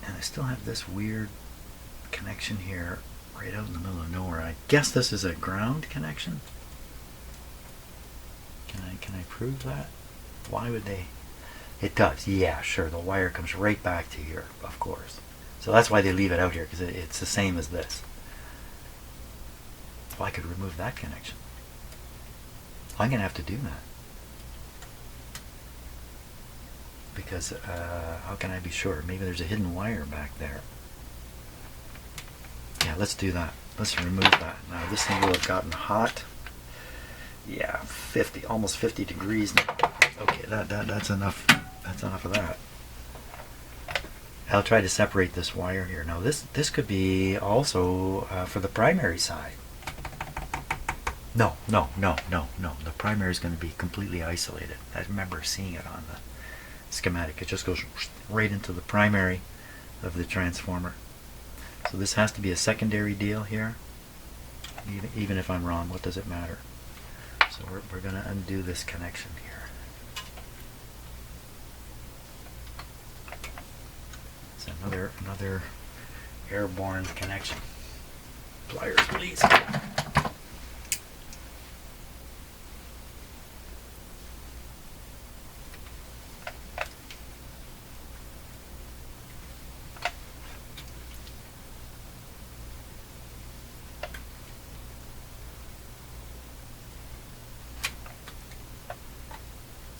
And I still have this weird connection here right out in the middle of nowhere. I guess this is a ground connection. Can I prove that? Why would they? It does, yeah, sure. The wire comes right back to here, of course. So that's why they leave it out here, because it's the same as this. Well, I could remove that connection. I'm going to have to do that. Because, how can I be sure? Maybe there's a hidden wire back there. Yeah, let's do that. Let's remove that. Now, this thing will have gotten hot. Yeah, 50, almost 50 degrees now. Okay, that's enough. That's enough of that. I'll try to separate this wire here. Now this could be also for the primary side. No. The primary is going to be completely isolated. I remember seeing it on the schematic. It just goes right into the primary of the transformer. So this has to be a secondary deal here. Even if I'm wrong, what does it matter? So we're going to undo this connection here. It's another airborne connection. Pliers, please.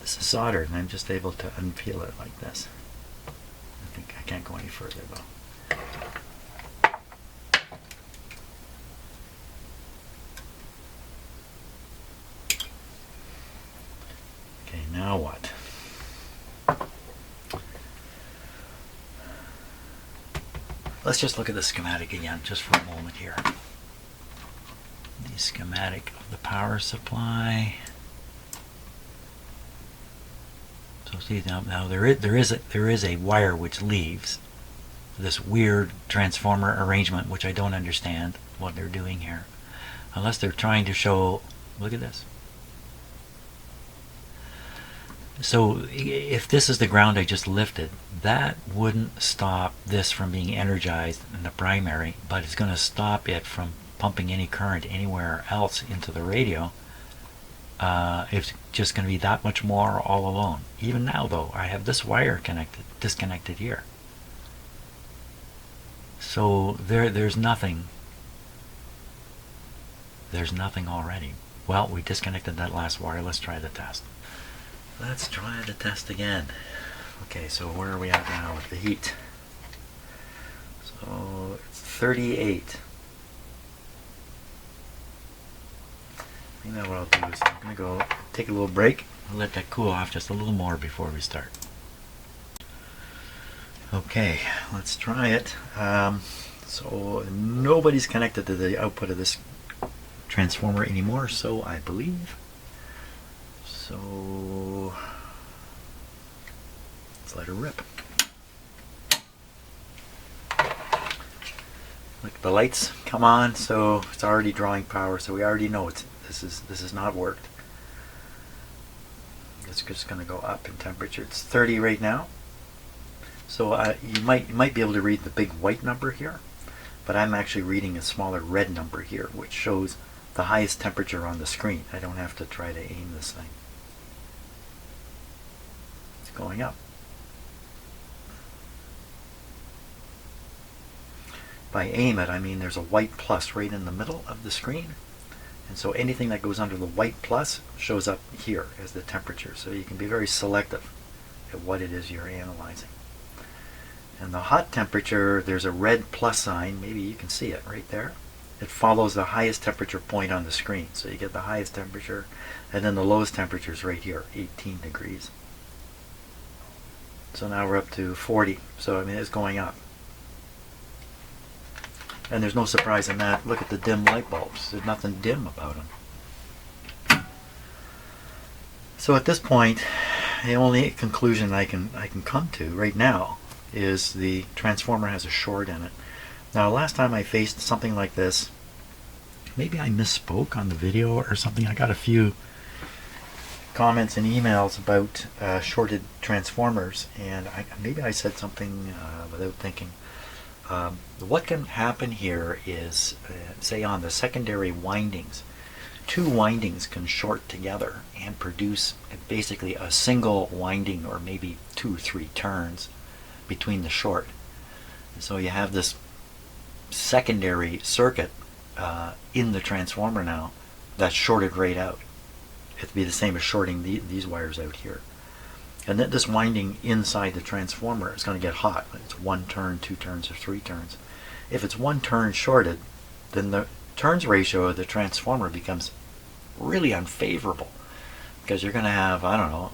This is soldered, and I'm just able to unpeel it like this. I think I can't go any further though. Okay, now what? Let's just look at the schematic again, just for a moment here. The schematic of the power supply. So see now there is a wire which leaves, this weird transformer arrangement, which I don't understand what they're doing here. Unless they're trying to show, look at this. So if this is the ground I just lifted, that wouldn't stop this from being energized in the primary, but it's going to stop it from pumping any current anywhere else into the radio. It's just going to be that much more all alone. Even now, though, I have this wire disconnected here. So there's nothing. There's nothing already. Well, we disconnected that last wire. Let's try the test. Let's try the test again. Okay, so where are we at now with the heat? So it's 38. I think that what I'll do is I'm going to go take a little break and let that cool off just a little more before we start. Okay, let's try it. So nobody's connected to the output of this transformer anymore, so I believe. So let's let her rip. Look, the lights come on, so it's already drawing power. So we already know this is not worked. It's just going to go up in temperature. It's 30 right now. So you might be able to read the big white number here, but I'm actually reading a smaller red number here, which shows the highest temperature on the screen. I don't have to try to aim this thing. It's going up. By aim it, I mean there's a white plus right in the middle of the screen. And so anything that goes under the white plus shows up here as the temperature. So you can be very selective at what it is you're analyzing. And the hot temperature, there's a red plus sign. Maybe you can see it right there. It follows the highest temperature point on the screen. So you get the highest temperature, and then the lowest temperature is right here, 18 degrees. So now we're up to 40. So I mean, it's going up. And there's no surprise in that. Look at the dim light bulbs. There's nothing dim about them. So at this point, the only conclusion I can come to right now is the transformer has a short in it. Now, last time I faced something like this, maybe I misspoke on the video or something. I got a few comments and emails about shorted transformers, and maybe I said something without thinking. What can happen here is, say on the secondary windings, two windings can short together and produce basically a single winding, or maybe 2 or 3 turns between the short. And so you have this secondary circuit in the transformer now that's shorted right out. It'd be the same as shorting these wires out here. And then this winding inside the transformer is going to get hot. It's 1 turn, 2 turns, or 3 turns. If it's 1 turn shorted, then the turns ratio of the transformer becomes really unfavorable, because you're going to have, I don't know,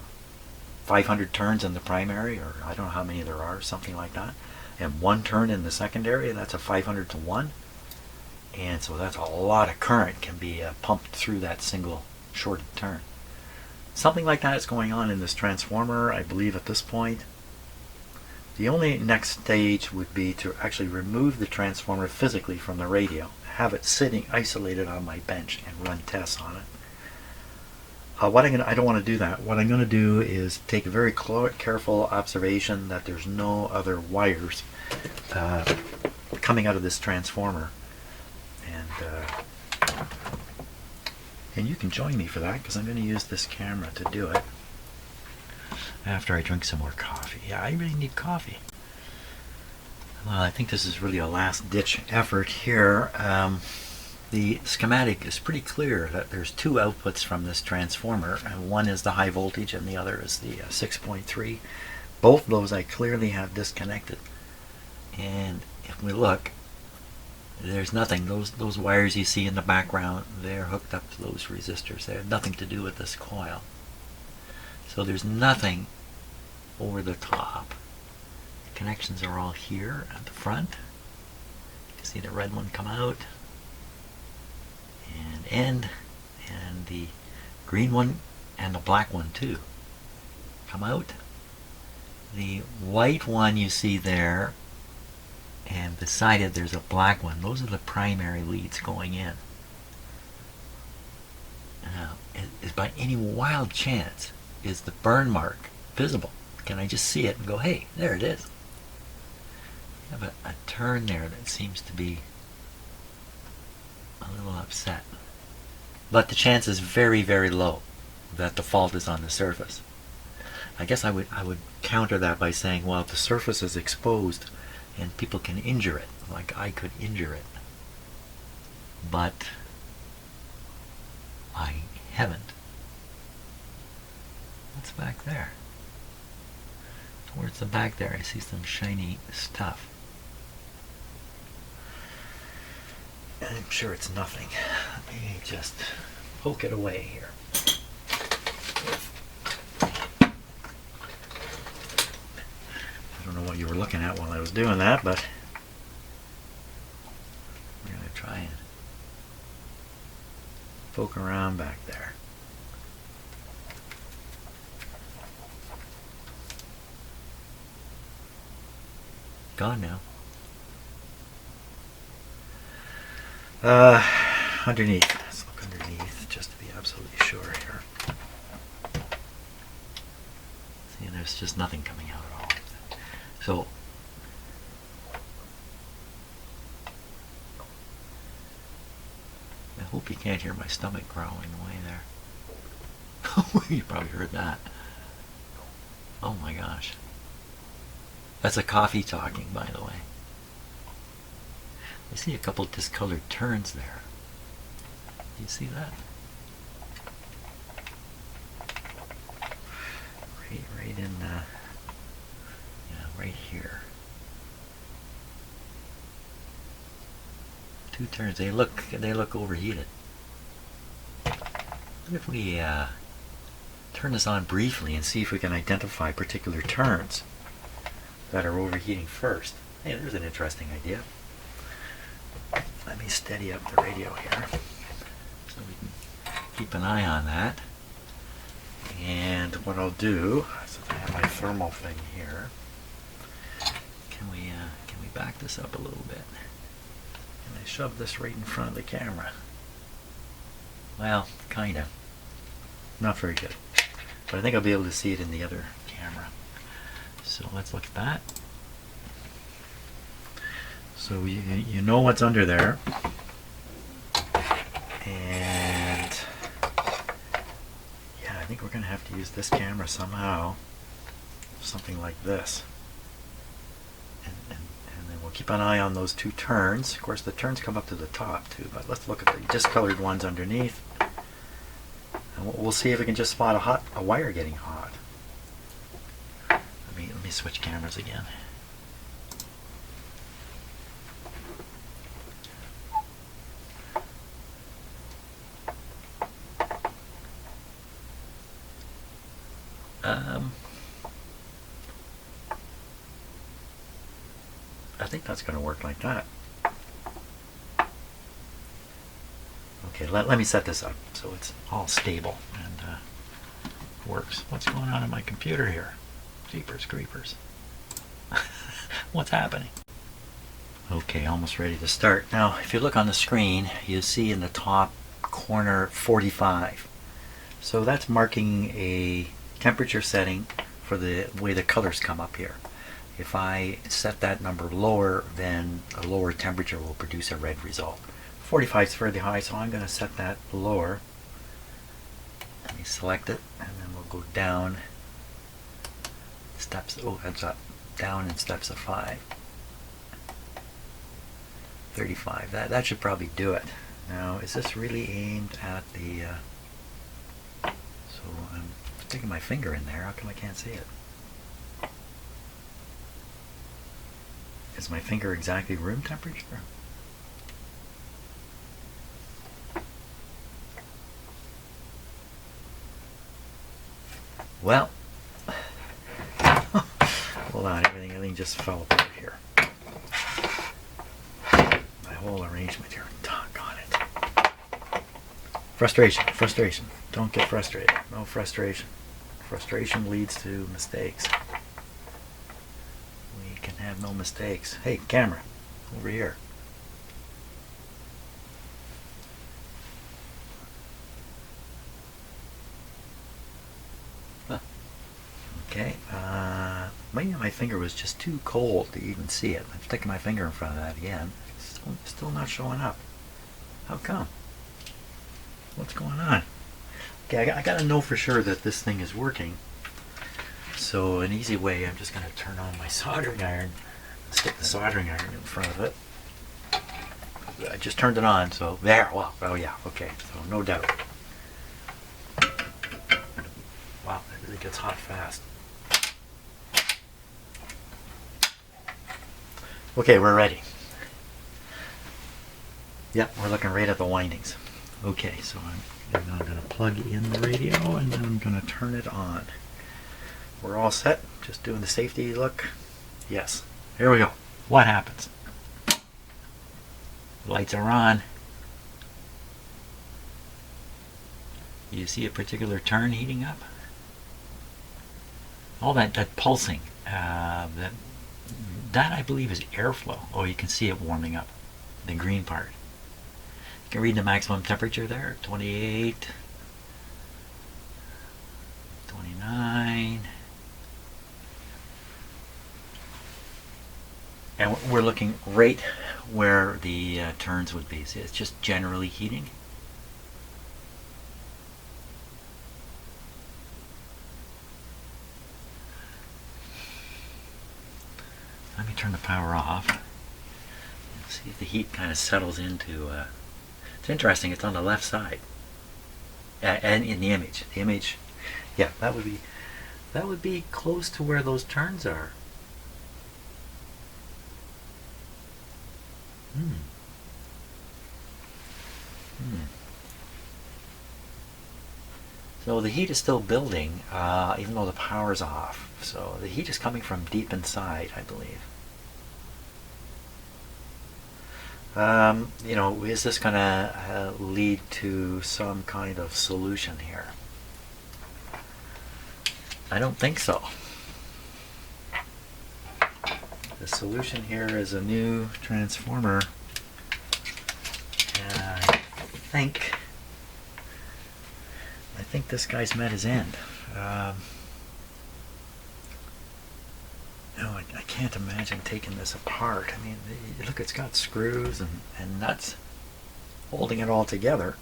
500 turns in the primary, or I don't know how many there are, something like that, and 1 turn in the secondary. That's a 500 to 1, and so that's a lot of current can be pumped through that single shorted turn. Something like that is going on in this transformer, I believe, at this point. The only next stage would be to actually remove the transformer physically from the radio, have it sitting isolated on my bench, and run tests on it. I don't want to do that. What I'm going to do is take a very careful observation that there's no other wires coming out of this transformer, and you can join me for that, because I'm going to use this camera to do it after I drink some more coffee. Yeah, I really need coffee. Well, I think this is really a last-ditch effort here. The schematic is pretty clear that there's 2 outputs from this transformer, and one is the high voltage and the other is the 6.3. Both those I clearly have disconnected. And if we look, there's nothing. Those wires you see in the background, they're hooked up to those resistors. They have nothing to do with this coil. So there's nothing over the top. The connections are all here at the front. You can see the red one come out and end, and the green one and the black one too come out. The white one you see there and beside it there's a black one. Those are the primary leads going in. Now, is by any wild chance, is the burn mark visible? Can I just see it and go, hey, there it is? I have a turn there that seems to be a little upset. But the chance is very, very low that the fault is on the surface. I guess I would counter that by saying, well, if the surface is exposed and people can injure it, like I could injure it, but I haven't. What's back there? Towards the back there, I see some shiny stuff. I'm sure it's nothing. Let me just poke it away here. I don't know what you were looking at while I was doing that, but we're going to try and poke around back there. Gone now. Underneath. Let's look underneath just to be absolutely sure here. See, there's just nothing coming out at all. So, I hope you can't hear my stomach growling away there. You probably heard that. Oh my gosh. That's a coffee talking, by the way. I see a couple discolored turns there. Do you see that? Right in, yeah, right here. Two turns. They look overheated. What if we turn this on briefly and see if we can identify particular turns that are overheating first? Hey, there's an interesting idea. Let me steady up the radio here so we can keep an eye on that. And what I'll do, since I have my thermal thing here, can we back this up a little bit? Can I shove this right in front of the camera? Well, kinda. Not very good. But I think I'll be able to see it in the other camera. So let's look at that. So you know what's under there, and yeah, I think we're going to have to use this camera somehow, something like this, and then we'll keep an eye on those two turns. Of course, the turns come up to the top too, but let's look at the discolored ones underneath, and we'll see if we can just spot a wire getting hot. Let me switch cameras again. I think that's going to work like that. Okay, let me set this up so it's all stable and works. What's going on in my computer here? Jeepers creepers. What's happening? Okay, almost ready to start. Now, if you look on the screen, you see in the top corner 45. So that's marking a temperature setting for the way the colors come up here. If I set that number lower, then a lower temperature will produce a red result. 45 is fairly high, so I'm going to set that lower. Let me select it, and then we'll go down steps. Oh, that's up. Down in steps of 5. 35. That should probably do it. Now, is this really aimed at the... so I'm sticking my finger in there. How come I can't see it? Is my finger exactly room temperature? Well, hold on, everything just fell apart here. My whole arrangement here, doggone it. Frustration. Don't get frustrated. No frustration. Frustration leads to mistakes. We can have no mistakes. Hey, camera, over here. Huh. Okay, maybe my finger was just too cold to even see it. I'm sticking my finger in front of that again. Still not showing up. How come? What's going on? Okay, I gotta know for sure that this thing is working. So an easy way, I'm just gonna turn on my soldering iron, stick the soldering iron in front of it. I just turned it on, so there. Well, oh yeah, okay. So no doubt. Wow, it really gets hot fast. Okay, we're ready. Yep, we're looking right at the windings. Okay, so I'm going to plug in the radio and then I'm going to turn it on. We're all set. Just doing the safety look. Yes. Here we go. What happens? Lights are on. You see a particular turn heating up? All that pulsing, that I believe is airflow. Oh, you can see it warming up, the green part. You can read the maximum temperature there, 28, 29. And we're looking right where the turns would be. See, it's just generally heating. Let me turn the power off. See if the heat kind of settles into. It's interesting. It's on the left side, and in the image. The image, yeah, that would be close to where those turns are. So the heat is still building, even though the power's off. So the heat is coming from deep inside, I believe. You know, is this going to lead to some kind of solution here? I don't think so. The solution here is a new transformer, and I think this guy's met his end. No, I can't imagine taking this apart. I mean, look, it's got screws and nuts holding it all together.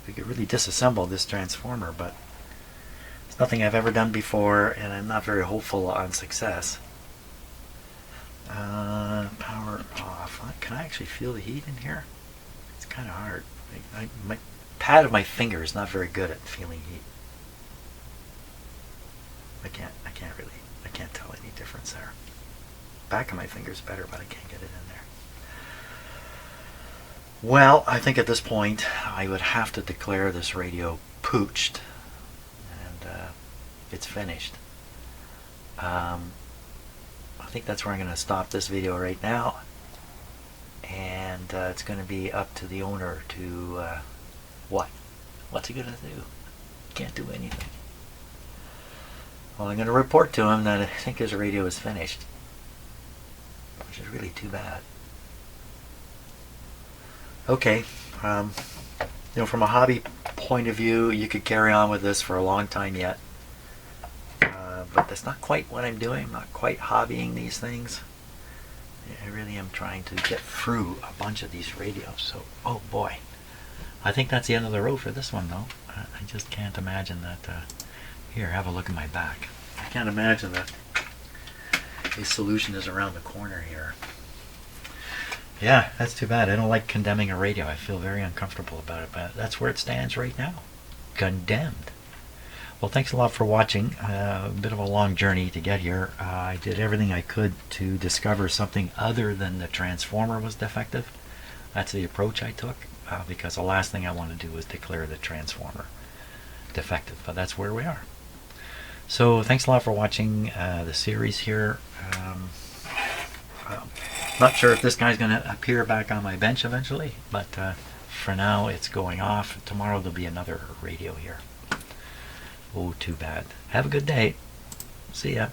We could really disassemble this transformer, but it's nothing I've ever done before, and I'm not very hopeful on success. Power off. Can I actually feel the heat in here? It's kind of hard. My pad of my finger is not very good at feeling heat. I can't tell any difference there. Back of my finger's better, but I can't get it in there. Well, I think at this point I would have to declare this radio pooched, and it's finished. I think that's where I'm going to stop this video right now, and it's going to be up to the owner to what's he going to do? Can't do anything. Well, I'm going to report to him that I think his radio is finished, which is really too bad. Okay, you know, from a hobby point of view, you could carry on with this for a long time yet, but that's not quite what I'm doing. I'm not quite hobbying these things. I really am trying to get through a bunch of these radios. So, oh boy, I think that's the end of the road for this one, though. I just can't imagine that. Here, have a look at my back. I can't imagine that a solution is around the corner here. Yeah, that's too bad. I don't like condemning a radio. I feel very uncomfortable about it, but that's where it stands right now. Condemned. Well, thanks a lot for watching. A bit of a long journey to get here. I did everything I could to discover something other than the transformer was defective. That's the approach I took, because the last thing I want to do is declare the transformer defective, but that's where we are. So thanks a lot for watching the series here. Not sure if this guy's going to appear back on my bench eventually, but for now it's going off. Tomorrow there'll be another radio here. Oh, too bad. Have a good day. See ya.